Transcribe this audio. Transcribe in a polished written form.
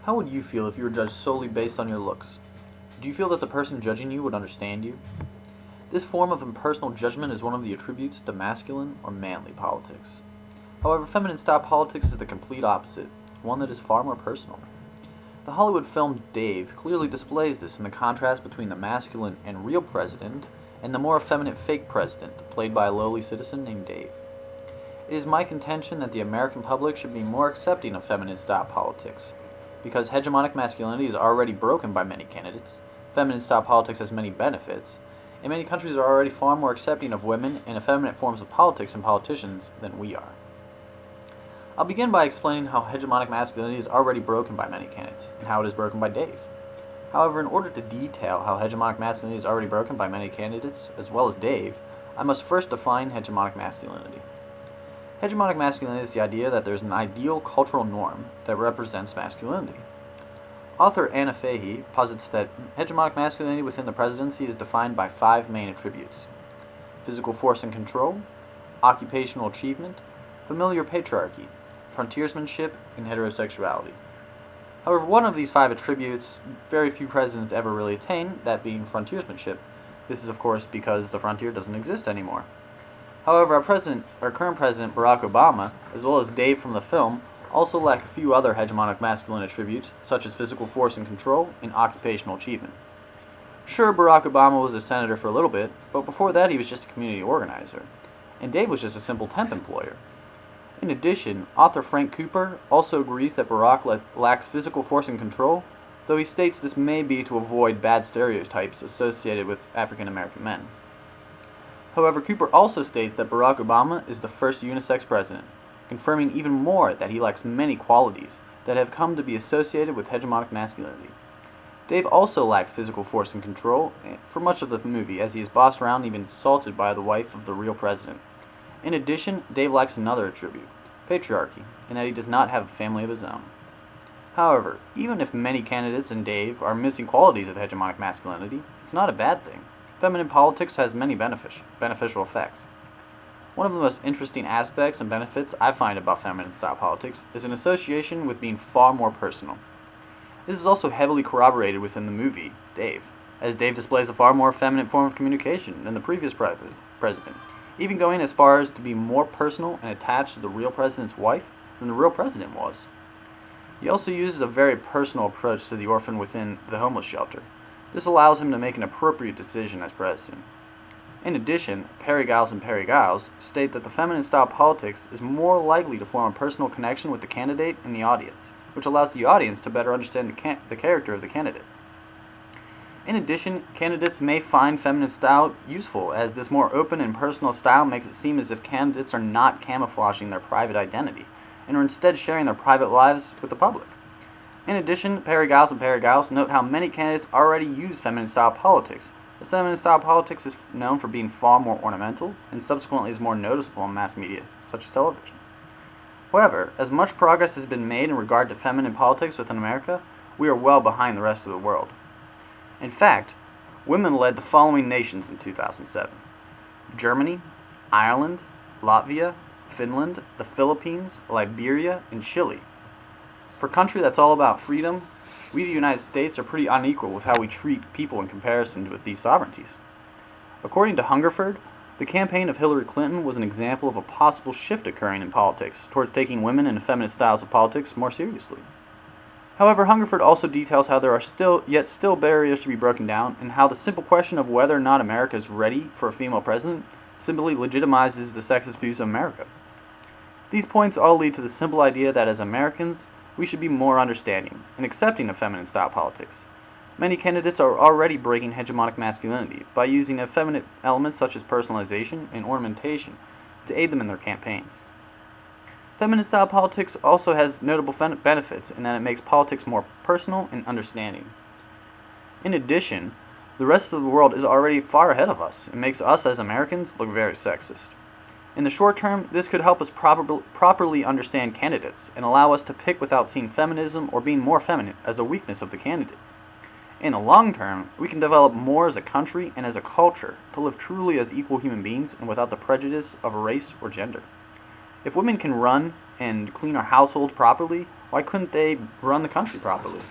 How would you feel if you were judged solely based on your looks? Do you feel that the person judging you would understand you? This form of impersonal judgment is one of the attributes to masculine or manly politics. However, feminine style politics is the complete opposite, one that is far more personal. The Hollywood film Dave clearly displays this in the contrast between the masculine and real president and the more effeminate fake president, played by a lowly citizen named Dave. It is my contention that the American public should be more accepting of feminine style politics. Because hegemonic masculinity is already broken by many candidates, feminine style politics has many benefits, and many countries are already far more accepting of women and effeminate forms of politics and politicians than we are. I'll begin by explaining how hegemonic masculinity is already broken by many candidates, and how it is broken by Dave. However, in order to detail how hegemonic masculinity is already broken by many candidates, as well as Dave, I must first define hegemonic masculinity. Hegemonic masculinity is the idea that there's an ideal cultural norm that represents masculinity. Author Anna Fahey posits that hegemonic masculinity within the presidency is defined by 5 main attributes: physical force and control, occupational achievement, familiar patriarchy, frontiersmanship, and heterosexuality. However, one of these 5 attributes very few presidents ever really attain, that being frontiersmanship. This is of course because the frontier doesn't exist anymore. However, our current president, Barack Obama, as well as Dave from the film, also lack a few other hegemonic masculine attributes, such as physical force and control and occupational achievement. Sure, Barack Obama was a senator for a little bit, but before that he was just a community organizer, and Dave was just a simple temp employer. In addition, author Frank Cooper also agrees that Barack lacks physical force and control, though he states this may be to avoid bad stereotypes associated with African American men. However, Cooper also states that Barack Obama is the first unisex president, confirming even more that he lacks many qualities that have come to be associated with hegemonic masculinity. Dave also lacks physical force and control for much of the movie, as he is bossed around and even assaulted by the wife of the real president. In addition, Dave lacks another attribute, patriarchy, in that he does not have a family of his own. However, even if many candidates and Dave are missing qualities of hegemonic masculinity, it's not a bad thing. Feminine politics has many beneficial effects. One of the most interesting aspects and benefits I find about feminine style politics is an association with being far more personal. This is also heavily corroborated within the movie Dave, as Dave displays a far more feminine form of communication than the previous president, even going as far as to be more personal and attached to the real president's wife than the real president was. He also uses a very personal approach to the orphan within the homeless shelter. This allows him to make an appropriate decision as president. In addition, Perry Giles and Perry Giles state that the feminine style politics is more likely to form a personal connection with the candidate and the audience, which allows the audience to better understand the character of the candidate. In addition, candidates may find feminine style useful, as this more open and personal style makes it seem as if candidates are not camouflaging their private identity, and are instead sharing their private lives with the public. In addition, Perry Giles and Perry Giles note how many candidates already use feminine style politics. The feminine style politics is known for being far more ornamental, and subsequently is more noticeable in mass media, such as television. However, as much progress has been made in regard to feminine politics within America, we are well behind the rest of the world. In fact, women led the following nations in 2007: Germany, Ireland, Latvia, Finland, the Philippines, Liberia, and Chile. For a country that's all about freedom, we, the United States, are pretty unequal with how we treat people in comparison with these sovereignties. According to Hungerford, the campaign of Hillary Clinton was an example of a possible shift occurring in politics towards taking women and effeminate styles of politics more seriously. However, Hungerford also details how there are still barriers to be broken down, and how the simple question of whether or not America is ready for a female president simply legitimizes the sexist views of America. These points all lead to the simple idea that as Americans, we should be more understanding and accepting of feminine style politics. Many candidates are already breaking hegemonic masculinity by using effeminate elements such as personalization and ornamentation to aid them in their campaigns. Feminine style politics also has notable benefits in that it makes politics more personal and understanding. In addition, the rest of the world is already far ahead of us and makes us as Americans look very sexist. In the short term, this could help us properly understand candidates and allow us to pick without seeing feminism or being more feminine as a weakness of the candidate. In the long term, we can develop more as a country and as a culture to live truly as equal human beings and without the prejudice of race or gender. If women can run and clean our households properly, Why couldn't they run the country properly?